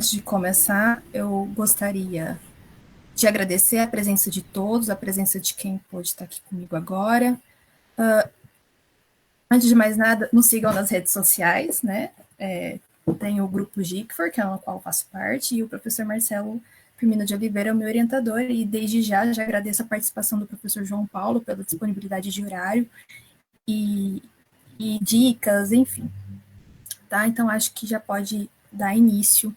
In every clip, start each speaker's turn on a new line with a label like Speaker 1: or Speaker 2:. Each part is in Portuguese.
Speaker 1: Antes de começar, eu gostaria de agradecer a presença de todos, a presença de quem pôde estar aqui comigo agora. Antes de mais nada, nos sigam nas redes sociais, né? Tem o grupo GICFOR, que é o qual eu faço parte, e o professor Marcelo Firmino de Oliveira é o meu orientador, e desde já agradeço a participação do professor João Paulo pela disponibilidade de horário e dicas, enfim. Tá? Então, acho que já pode dar início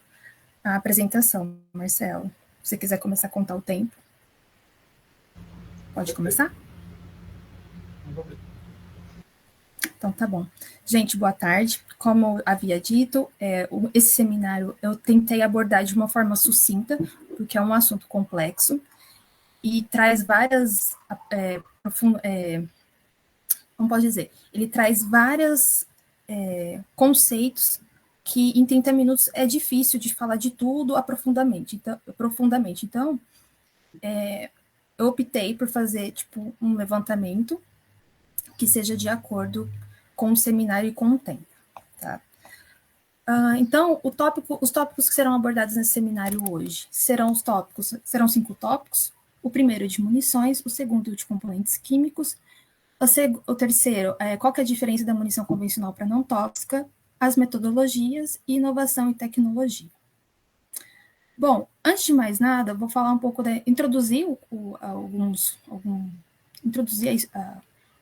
Speaker 1: à apresentação, Marcelo. Se você quiser começar a contar o tempo. Pode começar? Então, tá bom. Gente, boa tarde. Como eu havia dito, esse seminário eu tentei abordar de uma forma sucinta, porque é um assunto complexo, e traz várias, como posso dizer, ele traz vários conceitos que em 30 minutos é difícil de falar de tudo profundamente. Então, eu optei por fazer tipo um levantamento que seja de acordo com o seminário e com o tempo. Tá? Então, os tópicos que serão abordados nesse seminário hoje serão 5 tópicos. O primeiro de munições, o segundo de componentes químicos, o terceiro, qual que é a diferença da munição convencional para não tóxica, as metodologias e inovação e tecnologia. Bom, antes de mais nada, vou falar um pouco introduzir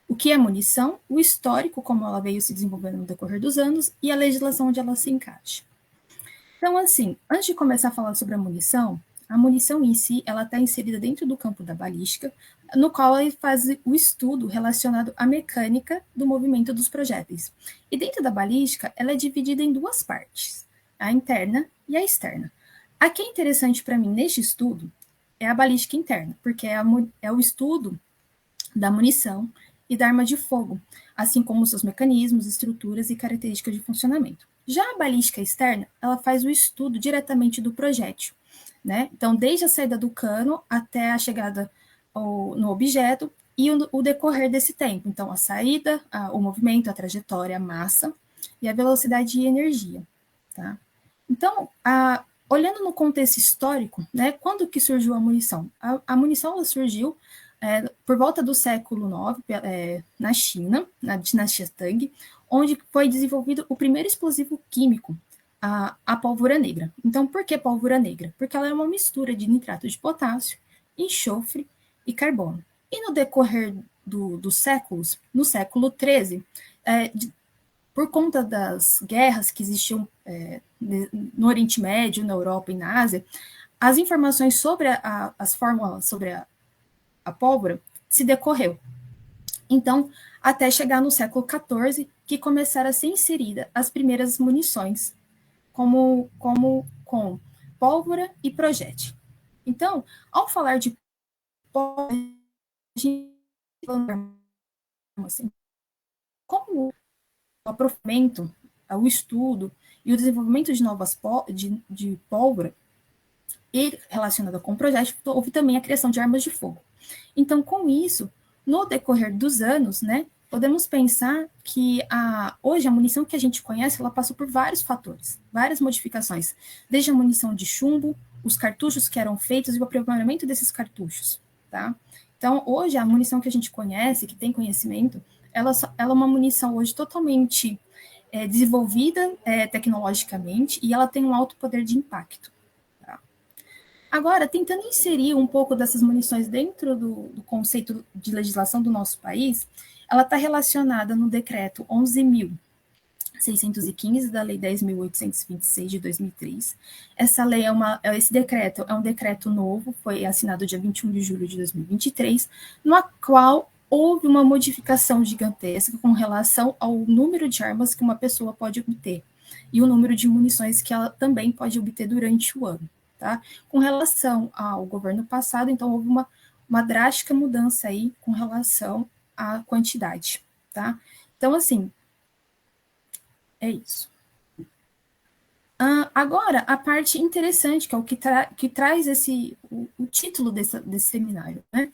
Speaker 1: o que é munição, o histórico, como ela veio se desenvolvendo no decorrer dos anos, e a legislação onde ela se encaixa. Então, assim, antes de começar a falar sobre a munição em si, ela está inserida dentro do campo da balística, no qual ele faz o estudo relacionado à mecânica do movimento dos projéteis. E dentro da balística, ela é dividida em duas partes, a interna e a externa. A que é interessante para mim neste estudo é a balística interna, porque é o estudo da munição e da arma de fogo, assim como seus mecanismos, estruturas e características de funcionamento. Já a balística externa, ela faz o estudo diretamente do projétil, né? Então, desde a saída do cano até a chegada no objeto e o decorrer desse tempo. Então, a saída, o movimento, a trajetória, a massa e a velocidade e energia, tá? Então, olhando no contexto histórico, né, quando que surgiu a munição? A munição ela surgiu por volta do século IX, na China, na dinastia Tang, onde foi desenvolvido o primeiro explosivo químico, a pólvora negra. Então, por que pólvora negra? Porque ela é uma mistura de nitrato de potássio, enxofre e carbono. E no decorrer dos séculos, no século XIII, por conta das guerras que existiam no Oriente Médio, na Europa e na Ásia, as informações sobre as fórmulas sobre a pólvora se decorreu. Então, até chegar no século XIV, que começaram a ser inseridas as primeiras munições, com pólvora e projétil. Então, ao falar de pólvora, a gente assim, como o aprofundamento, o estudo e o desenvolvimento de novas de pólvora e relacionada com o projétil, houve também a criação de armas de fogo. Então, com isso, no decorrer dos anos, né, podemos pensar que hoje a munição que a gente conhece, ela passou por vários fatores, várias modificações, desde a munição de chumbo, os cartuchos que eram feitos e o aprimoramento desses cartuchos, tá? Então, hoje, a munição que a gente conhece, que tem conhecimento, ela é uma munição hoje totalmente desenvolvida tecnologicamente e ela tem um alto poder de impacto. Agora, tentando inserir um pouco dessas munições dentro do conceito de legislação do nosso país, ela está relacionada no decreto 11.615 da Lei 10.826 de 2003. Esse decreto é um decreto novo, foi assinado dia 21 de julho de 2023, no qual houve uma modificação gigantesca com relação ao número de armas que uma pessoa pode obter e o número de munições que ela também pode obter durante o ano. Tá? Com relação ao governo passado, então houve uma drástica mudança aí com relação à quantidade. Tá? Então, assim, é isso. Agora, a parte interessante, que é o que traz o título desse seminário, né?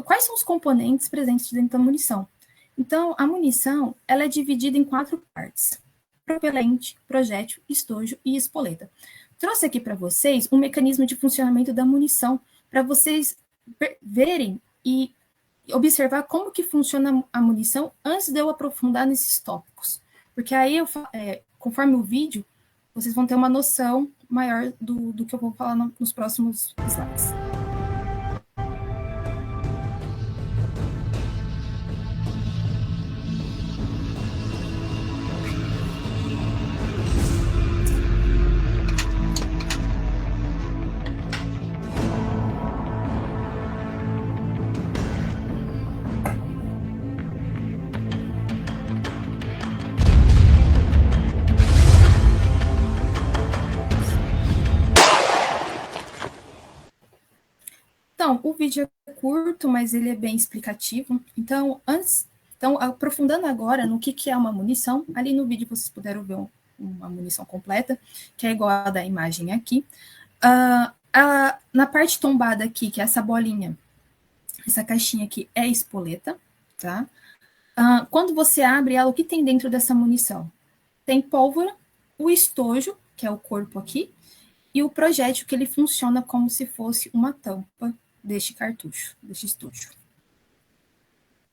Speaker 1: Quais são os componentes presentes dentro da munição. Então, a munição ela é dividida em 4 partes. propelente, projétil, estojo e espoleta. Trouxe aqui para vocês um mecanismo de funcionamento da munição, para vocês verem e observar como que funciona a munição antes de eu aprofundar nesses tópicos. Porque aí, conforme o vídeo, vocês vão ter uma noção maior do que eu vou falar nos próximos slides. Então, o vídeo é curto, mas ele é bem explicativo. Então, aprofundando agora no que é uma munição, ali no vídeo vocês puderam ver uma munição completa, que é igual a da imagem aqui. Na parte tombada aqui, que é essa bolinha, essa caixinha aqui é espoleta, tá? Quando você abre ela, o que tem dentro dessa munição? Tem pólvora, o estojo, que é o corpo aqui, e o projétil, que ele funciona como se fosse uma tampa deste cartucho, deste estojo.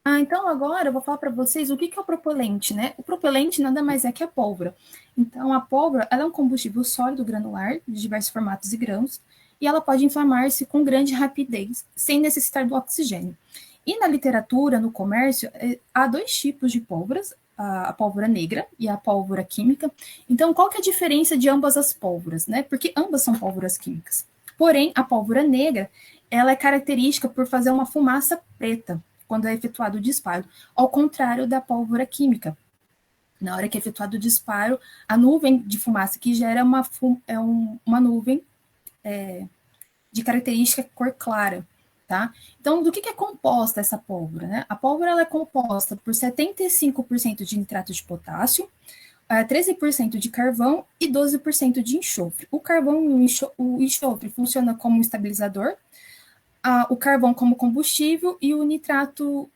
Speaker 1: Então agora eu vou falar para vocês o que é o propelente, né? O propelente nada mais é que a pólvora. Então a pólvora, ela é um combustível sólido granular de diversos formatos e grãos, e ela pode inflamar-se com grande rapidez, sem necessitar do oxigênio. E na literatura, no comércio, há dois tipos de pólvoras, a pólvora negra e a pólvora química. Então, qual que é a diferença de ambas as pólvoras, né? Porque ambas são pólvoras químicas. Porém, a pólvora negra, ela é característica por fazer uma fumaça preta quando é efetuado o disparo, ao contrário da pólvora química. Na hora que é efetuado o disparo, a nuvem de fumaça que gera uma nuvem de característica cor clara. Tá? Então, do que é composta essa pólvora? Né? A pólvora ela é composta por 75% de nitrato de potássio, 13% de carvão e 12% de enxofre. O carvão e o enxofre funciona como estabilizador, o carvão como combustível e o nitrato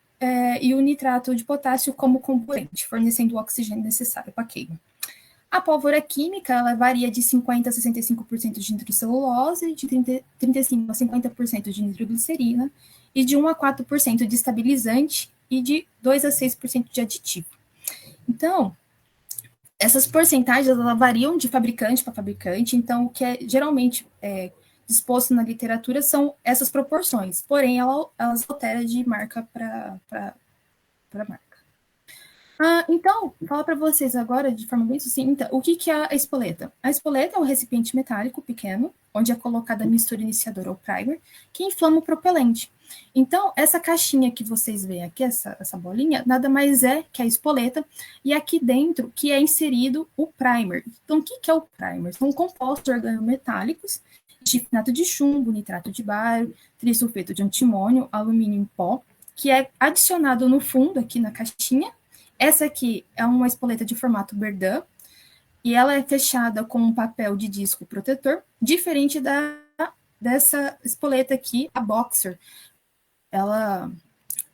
Speaker 1: de potássio como componente, fornecendo o oxigênio necessário para a queima. A pólvora química, ela varia de 50% a 65% de nitrocelulose, de 35% a 50% de nitroglicerina, e de 1% a 4% de estabilizante, e de 2% a 6% de aditivo. Então, essas porcentagens, elas variam de fabricante para fabricante, então, o que é geralmente disposto na literatura são essas proporções, porém, elas alteram de marca para marca. Então, vou falar para vocês agora, de forma bem sucinta, o que é a espoleta. A espoleta é um recipiente metálico pequeno, onde é colocada a mistura iniciadora ou primer, que inflama o propelente. Então, essa caixinha que vocês veem aqui, essa bolinha, nada mais é que a espoleta, e aqui dentro que é inserido o primer. Então, o que é o primer? São compostos organometálicos, chifnato de chumbo, nitrato de bário, trisulfeto de antimônio, alumínio em pó, que é adicionado no fundo, aqui na caixinha. Essa aqui é uma espoleta de formato Berdan, e ela é fechada com um papel de disco protetor, diferente dessa espoleta aqui, a Boxer. Ela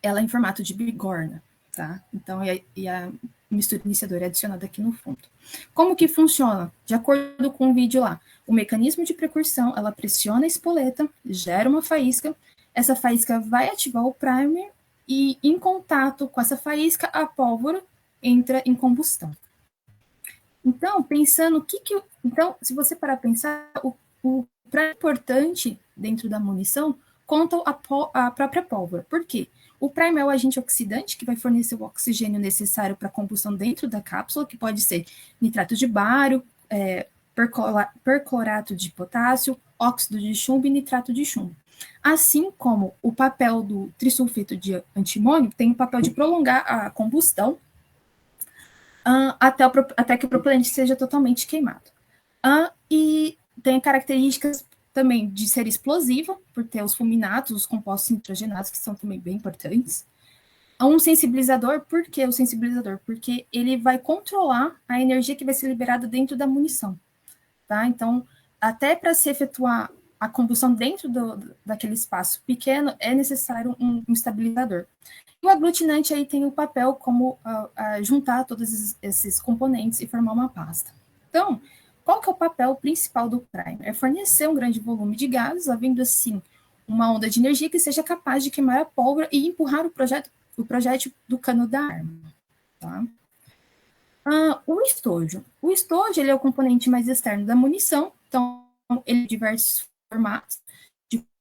Speaker 1: é em formato de bigorna, tá? Então, e a mistura iniciadora é adicionada aqui no fundo. Como que funciona? De acordo com o vídeo lá, o mecanismo de precursão, ela pressiona a espoleta, gera uma faísca, essa faísca vai ativar o primer, e em contato com essa faísca, a pólvora entra em combustão. Então, pensando Então, se você parar a pensar, o importante dentro da munição conta a própria pólvora. Por quê? O primer é o agente oxidante que vai fornecer o oxigênio necessário para a combustão dentro da cápsula, que pode ser nitrato de bário, perclorato de potássio, óxido de chumbo e nitrato de chumbo. Assim como o papel do trisulfeto de antimônio tem o papel de prolongar a combustão até que o propelente seja totalmente queimado. E tem características também de ser explosiva, por ter os fulminatos, os compostos nitrogenados, que são também bem importantes. Um sensibilizador, por que o sensibilizador? Porque ele vai controlar a energia que vai ser liberada dentro da munição. Tá? Então, até para se efetuar a combustão dentro daquele espaço pequeno, é necessário um estabilizador. E o aglutinante aí tem o papel como juntar todos esses componentes e formar uma pasta. Então, qual que é o papel principal do primer? É fornecer um grande volume de gases, havendo assim uma onda de energia que seja capaz de queimar a pólvora e empurrar o projétil do cano da arma. Tá? O estojo. O estojo ele é o componente mais externo da munição, então ele tem diversos formatos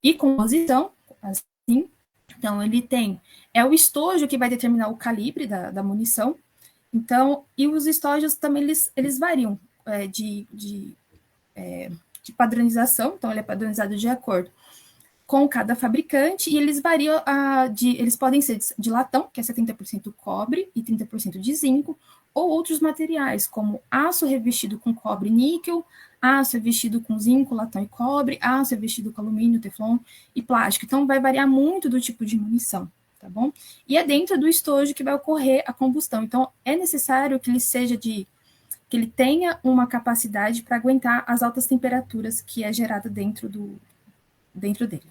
Speaker 1: e composição, assim. Então, ele tem, o estojo que vai determinar o calibre da munição, então, e os estojos também, eles variam de padronização, então ele é padronizado de acordo com cada fabricante, e eles variam, eles podem ser de latão, que é 70% cobre e 30% de zinco, ou outros materiais, como aço revestido com cobre e níquel, aço revestido com zinco, latão e cobre, aço revestido com alumínio, teflon e plástico. Então, vai variar muito do tipo de munição, tá bom? E é dentro do estojo que vai ocorrer a combustão. Então, é necessário que ele seja que ele tenha uma capacidade para aguentar as altas temperaturas que é gerada dentro dele.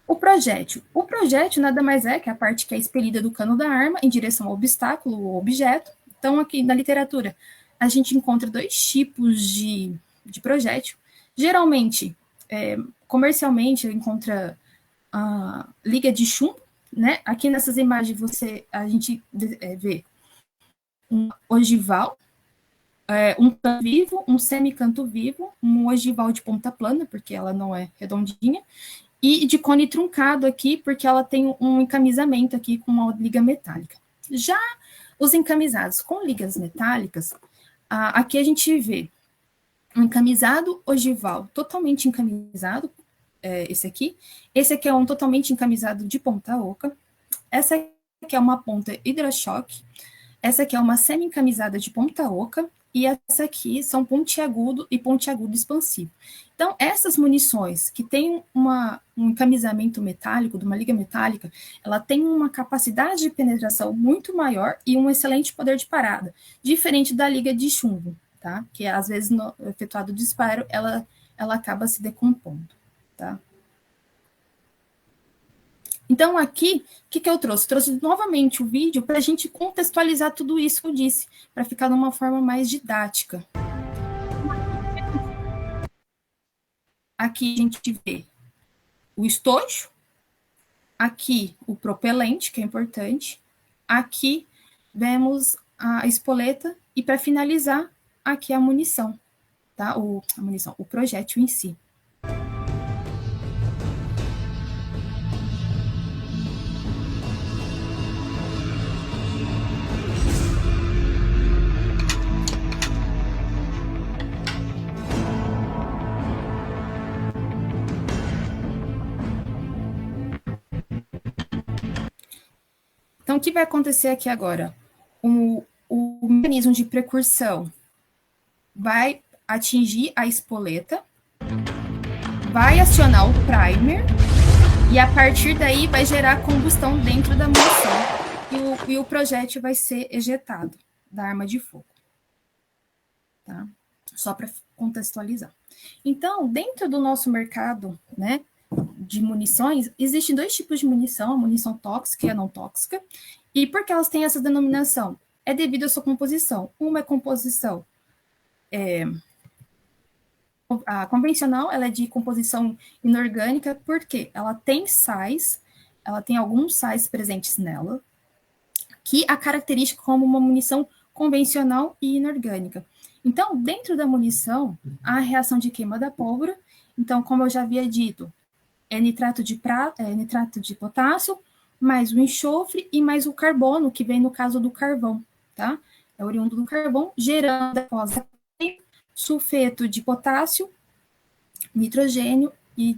Speaker 1: O projétil nada mais é que a parte que é expelida do cano da arma em direção ao obstáculo ou objeto. Então, aqui na literatura, a gente encontra dois tipos de projétil. Geralmente, comercialmente, encontra a liga de chumbo, né? Aqui nessas imagens a gente vê um ogival, um canto vivo, um semicanto vivo, um ogival de ponta plana, porque ela não é redondinha, e de cone truncado aqui, porque ela tem um encamisamento aqui com uma liga metálica. Já os encamisados com ligas metálicas, aqui a gente vê um encamisado ogival totalmente encamisado, esse aqui. Esse aqui é um totalmente encamisado de ponta oca. Essa aqui é uma ponta hidrochoque. Essa aqui é uma semi-encamisada de ponta oca. E essa aqui são pontiagudo e pontiagudo expansivo. Então, essas munições que têm um encamisamento metálico, de uma liga metálica, ela tem uma capacidade de penetração muito maior e um excelente poder de parada, diferente da liga de chumbo, tá? Que às vezes, no efetuado o disparo, ela acaba se decompondo, tá? Então, aqui, o que eu trouxe? Trouxe novamente o vídeo para a gente contextualizar tudo isso que eu disse, para ficar de uma forma mais didática. Aqui a gente vê o estojo, aqui o propelente, que é importante, aqui vemos a espoleta e, para finalizar, aqui a munição, tá? O projétil em si. Então, o que vai acontecer aqui agora? O mecanismo de precursão vai atingir a espoleta, vai acionar o primer, e a partir daí vai gerar combustão dentro da munição, e o projétil vai ser ejetado da arma de fogo. Tá? Só para contextualizar. Então, dentro do nosso mercado, né, de munições, existem dois tipos de munição, a munição tóxica e a não tóxica. E por que elas têm essa denominação? É devido à sua composição. Uma é composição a convencional, ela é de composição inorgânica, porque ela tem sais, ela tem alguns sais presentes nela, que a característica como uma munição convencional e inorgânica. Então, dentro da munição, há a reação de queima da pólvora. Então, como eu já havia dito, é nitrato de potássio, mais o enxofre e mais o carbono, que vem no caso do carvão, tá? É oriundo do carvão, gerando após a sulfeto de potássio, nitrogênio e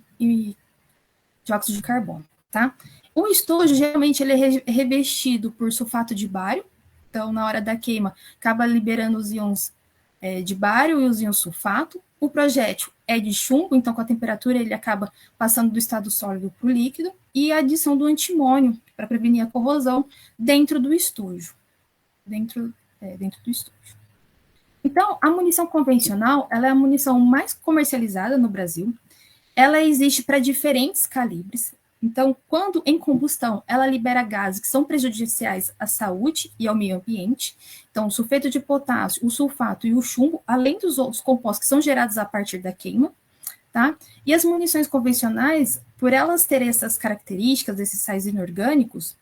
Speaker 1: dióxido de carbono, tá? O estojo, geralmente, ele é revestido por sulfato de bário, então, na hora da queima, acaba liberando os íons de bário e os íons sulfato. O projétil é de chumbo, então, com a temperatura, ele acaba passando do estado sólido para o líquido, e a adição do antimônio, para prevenir a corrosão, dentro do estojo. Dentro do estojo. Então, a munição convencional, ela é a munição mais comercializada no Brasil. ela existe para diferentes calibres. Então, quando em combustão, ela libera gases que são prejudiciais à saúde e ao meio ambiente. Então, o sulfeto de potássio, o sulfato e o chumbo, além dos outros compostos que são gerados a partir da queima, tá? E as munições convencionais, por elas terem essas características, desses sais inorgânicos,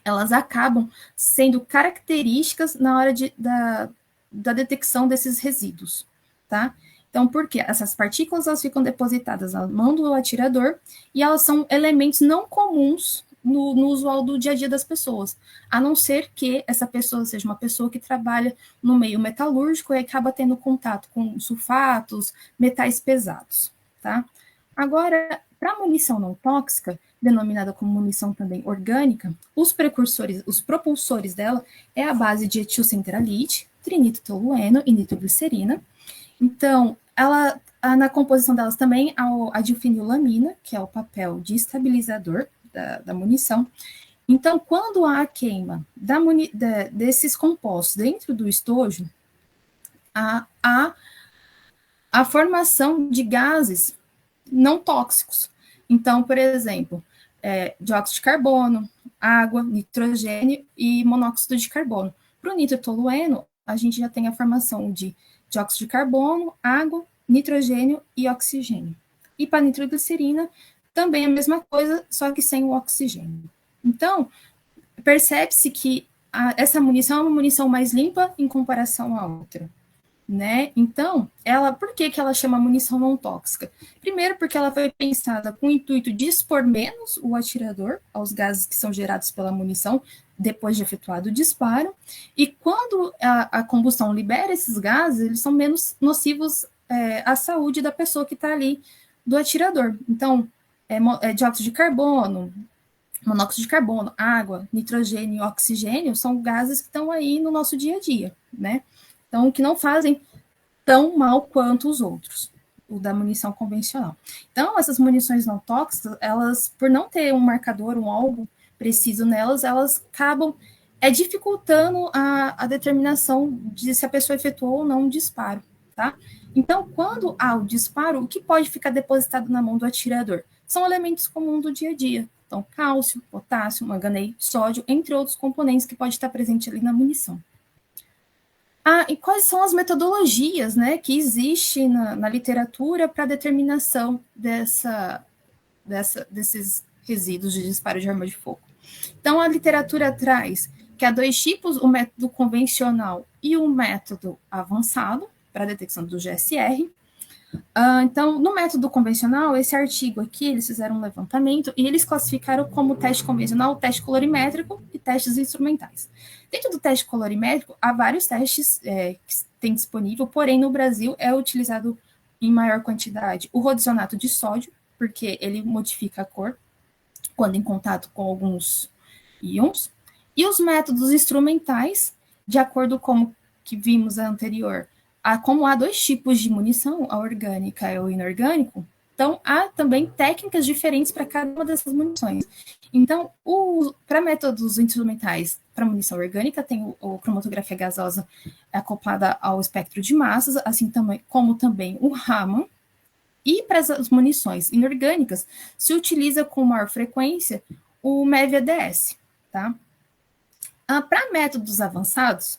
Speaker 1: elas acabam sendo características na hora da detecção desses resíduos, tá? Então, por quê? Essas partículas elas ficam depositadas na mão do atirador e elas são elementos não comuns no usual do dia a dia das pessoas, a não ser que essa pessoa seja uma pessoa que trabalha no meio metalúrgico e acaba tendo contato com sulfatos, metais pesados, tá? Agora, para munição não tóxica, denominada como munição também orgânica, os precursores, os propulsores dela é a base de etilcentralite, trinitotolueno e nitroglicerina. Então, ela, na composição delas também a difenilamina, que é o papel de estabilizador da munição. Então, quando há a queima desses compostos dentro do estojo, há a formação de gases não tóxicos. Então, por exemplo, dióxido de carbono, água, nitrogênio e monóxido de carbono. Para o nitrotolueno, a gente já tem a formação de dióxido de carbono, água, nitrogênio e oxigênio. E para a nitroglicerina, também a mesma coisa, só que sem o oxigênio. Então, percebe-se que essa munição é uma munição mais limpa em comparação à outra. Né? Então, por que ela chama munição não tóxica? Primeiro, porque ela foi pensada com o intuito de expor menos o atirador aos gases que são gerados pela munição depois de efetuado o disparo, e quando a combustão libera esses gases, eles são menos nocivos à saúde da pessoa que está ali, do atirador. Então, dióxido de carbono, monóxido de carbono, água, nitrogênio e oxigênio são gases que estão aí no nosso dia a dia, né? Então, que não fazem tão mal quanto os outros, o da munição convencional. Então, essas munições não tóxicas, elas, por não ter um marcador, um alvo preciso nelas, elas acabam dificultando a determinação de se a pessoa efetuou ou não um disparo, tá? Então, quando há o disparo, o que pode ficar depositado na mão do atirador? São elementos comuns do dia a dia. Então, cálcio, potássio, manganês, sódio, entre outros componentes que pode estar presente ali na munição. E quais são as metodologias, né, que existem na literatura para a determinação desses resíduos de disparo de arma de fogo? Então, a literatura traz que há dois tipos, o método convencional e o método avançado para a detecção do GSR. Então, no método convencional, esse artigo aqui, eles fizeram um levantamento e eles classificaram como teste convencional, teste colorimétrico e testes instrumentais. Dentro do teste colorimétrico, há vários testes que tem disponível, porém, no Brasil, é utilizado em maior quantidade o rodizonato de sódio, porque ele modifica a cor quando em contato com alguns íons, e os métodos instrumentais, de acordo com o que vimos anterior, como há dois tipos de munição, a orgânica e o inorgânico, então há também técnicas diferentes para cada uma dessas munições. Então, para métodos instrumentais, para munição orgânica, tem a cromatografia gasosa acoplada ao espectro de massas, assim como também o Raman. E para as munições inorgânicas, se utiliza com maior frequência o MEV-ADS, tá? Para métodos avançados,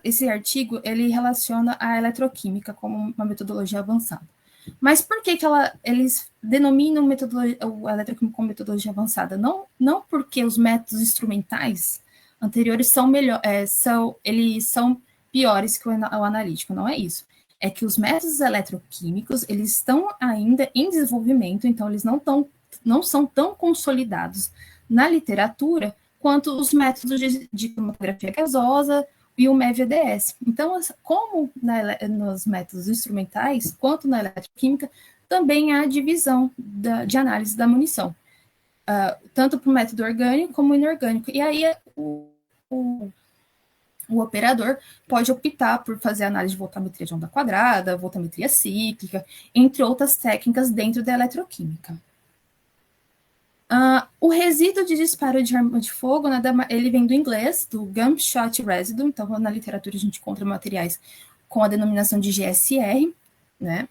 Speaker 1: esse artigo ele relaciona a eletroquímica como uma metodologia avançada. Mas por que eles denominam o eletroquímico como metodologia avançada? Não porque os métodos instrumentais anteriores eles são piores que o analítico, não é isso. É que os métodos eletroquímicos eles estão ainda em desenvolvimento, então eles não são tão consolidados na literatura quanto os métodos de cromatografia gasosa e o MEV-ADS. Então, como nos métodos instrumentais, quanto na eletroquímica, também há divisão de análise da munição, tanto para o método orgânico como inorgânico. E aí o operador pode optar por fazer análise de voltametria de onda quadrada, voltametria cíclica, entre outras técnicas dentro da eletroquímica. O resíduo de disparo de arma de fogo, ele vem do inglês, do gunshot residue, então na literatura a gente encontra materiais com a denominação de GSR, né?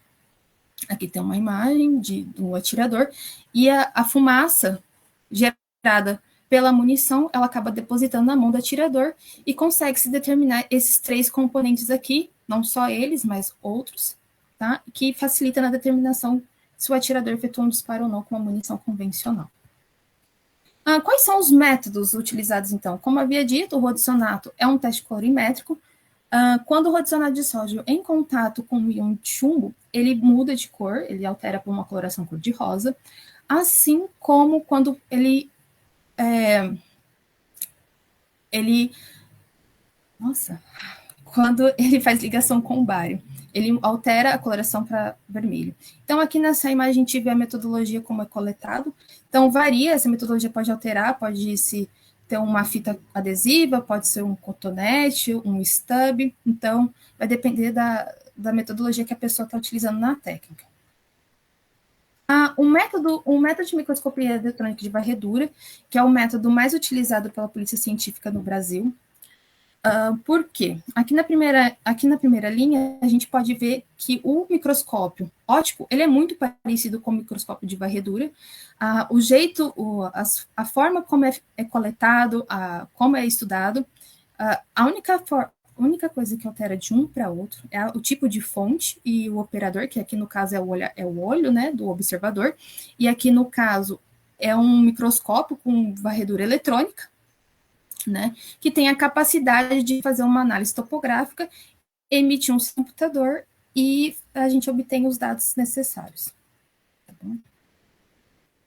Speaker 1: Aqui tem uma imagem do atirador, e a fumaça gerada pela munição, ela acaba depositando na mão do atirador e consegue-se determinar esses 3 componentes aqui, não só eles, mas outros, tá? Que facilita na determinação se o atirador efetuou um disparo ou não com a munição convencional. Quais são os métodos utilizados, então? Como havia dito, o rodicionato é um teste colorimétrico. Quando o rodicionato de sódio em contato com o íon de chumbo, ele muda de cor, ele altera para uma coloração cor-de-rosa, assim como quando ele quando ele faz ligação com o bário, ele altera a coloração para vermelho. Então, aqui nessa imagem, a gente vê a metodologia como é coletado. Então, varia, essa metodologia pode alterar, pode se ter uma fita adesiva, pode ser um cotonete, um stub. Então, vai depender da metodologia que a pessoa está utilizando na técnica. O método de microscopia eletrônica de varredura, que é o método mais utilizado pela polícia científica no Brasil. Por quê? Aqui na primeira linha, a gente pode ver que o microscópio óptico, ele é muito parecido com o microscópio de varredura. O jeito, a forma como é coletado, como é estudado, a única coisa que altera de um para outro é o tipo de fonte e o operador, que aqui no caso é o olho, né, do observador, e aqui no caso é um microscópio com varredura eletrônica, né, que tem a capacidade de fazer uma análise topográfica, emitir um computador e a gente obtém os dados necessários. Tá bom?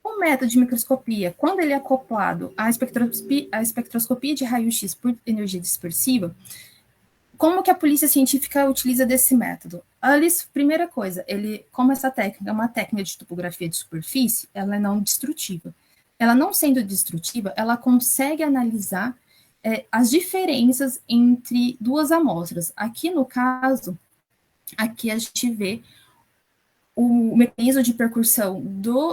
Speaker 1: O método de microscopia, quando ele é acoplado à espectroscopia de raio-x por energia dispersiva, como que a polícia científica utiliza desse método? Primeira coisa, como essa técnica é uma técnica de topografia de superfície, ela é não destrutiva. Ela não sendo destrutiva, ela consegue analisar as diferenças entre 2 amostras. Aqui, no caso, aqui a gente vê o mecanismo de percussão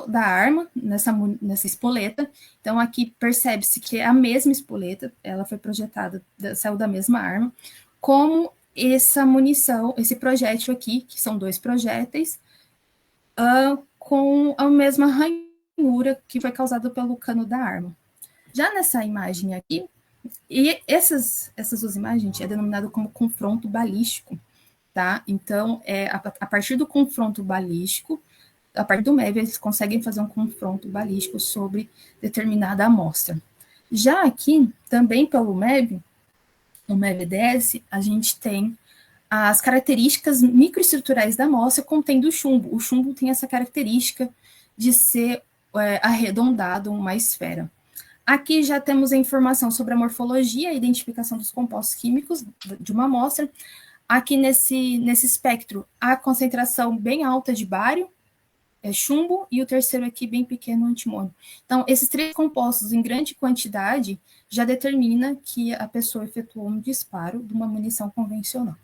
Speaker 1: da arma nessa espoleta. Então, aqui percebe-se que é a mesma espoleta, ela foi projetada, saiu da mesma arma, como essa munição, esse projétil aqui, que são 2 projéteis, com a mesma ranhura que foi causada pelo cano da arma. Já nessa imagem aqui, e essas 2 imagens é denominado como confronto balístico, tá? Então, a partir do confronto balístico, a partir do MEV, eles conseguem fazer um confronto balístico sobre determinada amostra. Já aqui, também pelo MEV, no MEV-DS, a gente tem as características microestruturais da amostra contendo o chumbo. O chumbo tem essa característica de ser arredondado, uma esfera. Aqui já temos a informação sobre a morfologia, a identificação dos compostos químicos de uma amostra. Aqui nesse espectro, a concentração bem alta de bário, chumbo, e o terceiro aqui bem pequeno, antimônio. Então, esses 3 compostos em grande quantidade já determina que a pessoa efetuou um disparo de uma munição convencional.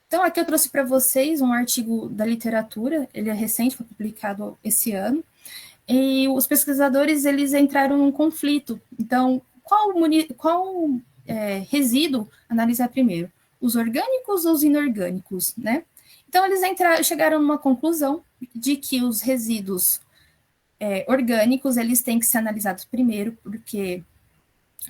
Speaker 1: Então, aqui eu trouxe para vocês um artigo da literatura, ele é recente, foi publicado esse ano, e os pesquisadores, eles entraram num conflito. Então, qual resíduo analisar primeiro? Os orgânicos ou os inorgânicos, né? Então, eles chegaram numa conclusão de que os resíduos orgânicos, eles têm que ser analisados primeiro, porque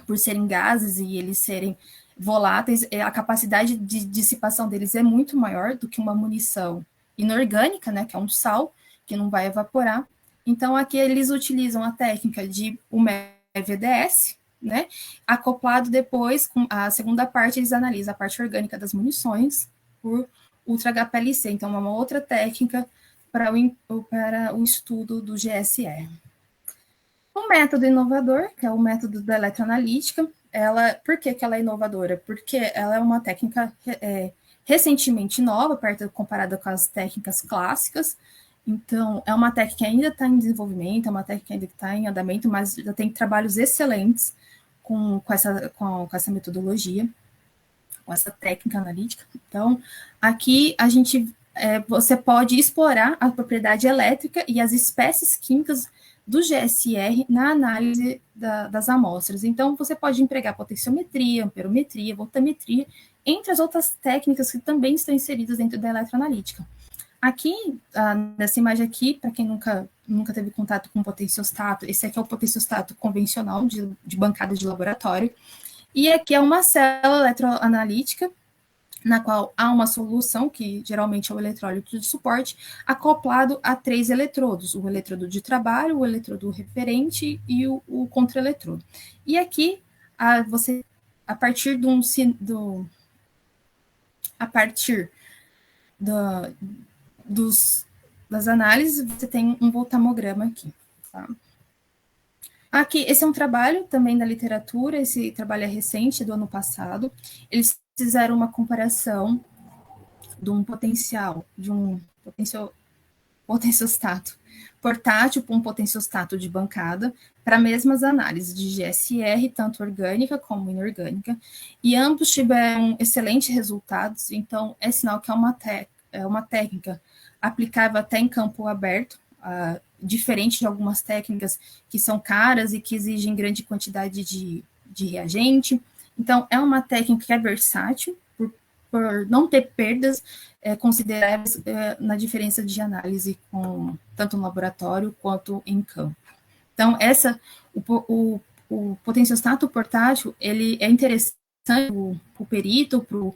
Speaker 1: por serem gases e eles serem voláteis, a capacidade de dissipação deles é muito maior do que uma munição inorgânica, né, que é um sal, que não vai evaporar. Então, aqui eles utilizam a técnica de MEVDS, né, acoplado depois com a segunda parte, eles analisam a parte orgânica das munições por Ultra HPLC. Então, é uma outra técnica para o estudo do GSR. O método inovador, que é o método da eletroanalítica, por que ela é inovadora? Porque ela é uma técnica recentemente nova, comparada com as técnicas clássicas. Então, é uma técnica que ainda está em desenvolvimento, é uma técnica que ainda está em andamento, mas já tem trabalhos excelentes com essa metodologia, com essa técnica analítica. Então, aqui você pode explorar a propriedade elétrica e as espécies químicas do GSR na análise das amostras. Então, você pode empregar potenciometria, amperometria, voltametria, entre as outras técnicas que também estão inseridas dentro da eletroanalítica. aqui, nessa imagem aqui, para quem nunca teve contato com potenciostato, esse aqui é o potenciostato convencional de bancada de laboratório, e aqui é uma célula eletroanalítica, na qual há uma solução, que geralmente é o eletrólito de suporte, acoplado a 3 eletrodos, o eletrodo de trabalho, o eletrodo referente e o contraeletrodo. E aqui, você, a partir das análises, você tem um voltammograma aqui. Tá? Aqui, esse é um trabalho também da literatura, esse trabalho é recente, do ano passado. Eles fizeram uma comparação de um potenciostato portátil para um potenciostato de bancada, para mesmas análises de GSR, tanto orgânica como inorgânica, e ambos tiveram excelentes resultados, então é sinal que é uma técnica aplicável até em campo aberto, diferente de algumas técnicas que são caras e que exigem grande quantidade de reagente. Então, é uma técnica que é versátil, por não ter perdas consideráveis na diferença de análise, tanto no laboratório quanto em campo. Então, o potenciostato portátil, ele é interessante para o perito, para o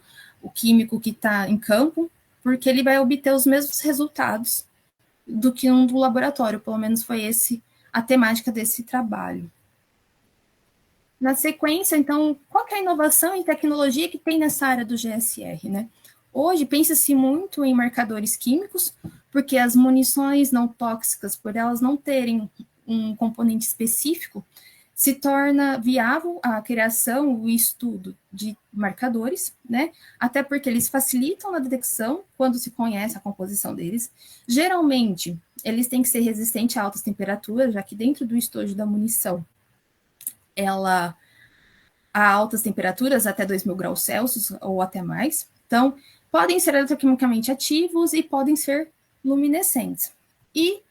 Speaker 1: químico que está em campo, porque ele vai obter os mesmos resultados do que um do laboratório, pelo menos foi a temática desse trabalho. Na sequência, então, qual que é a inovação em tecnologia que tem nessa área do GSR, né? Hoje, pensa-se muito em marcadores químicos, porque as munições não tóxicas, por elas não terem um componente específico, se torna viável a criação, o estudo de marcadores, né? Até porque eles facilitam a detecção quando se conhece a composição deles. Geralmente, eles têm que ser resistentes a altas temperaturas, já que dentro do estojo da munição, ela a altas temperaturas, até 2.000 graus Celsius ou até mais. Então, podem ser eletroquimicamente ativos e podem ser luminescentes. E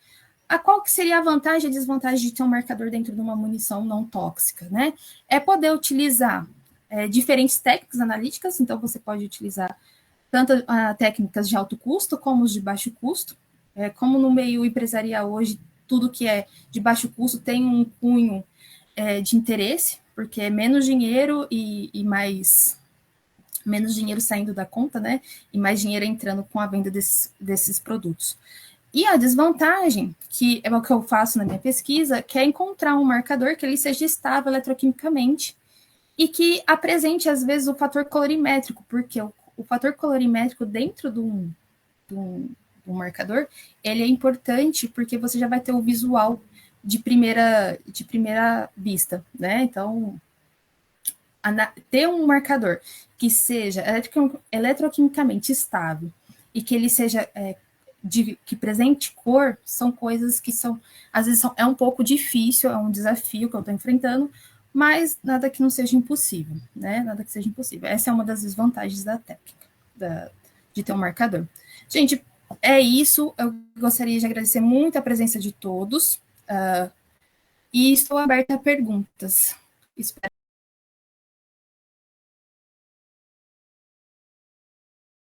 Speaker 1: qual que seria a vantagem e a desvantagem de ter um marcador dentro de uma munição não tóxica, né? É poder utilizar diferentes técnicas analíticas, então você pode utilizar tanto técnicas de alto custo como os de baixo custo. Como no meio empresarial hoje, tudo que é de baixo custo tem um cunho de interesse, porque é menos dinheiro e mais menos dinheiro saindo da conta, né? E mais dinheiro entrando com a venda desses produtos. E a desvantagem, que é o que eu faço na minha pesquisa, que é encontrar um marcador que ele seja estável eletroquimicamente e que apresente, às vezes, o fator colorimétrico, porque o fator colorimétrico dentro do marcador, ele é importante porque você já vai ter o visual de primeira vista, né? Então, ter um marcador que seja eletroquimicamente estável e que ele seja que presente cor, são coisas que são, às vezes, é um pouco difícil, é um desafio que eu estou enfrentando, mas nada que não seja impossível, né? Nada que seja impossível. Essa é uma das desvantagens da técnica, de ter um marcador. Gente, é isso. Eu gostaria de agradecer muito a presença de todos e estou aberta a perguntas. Espero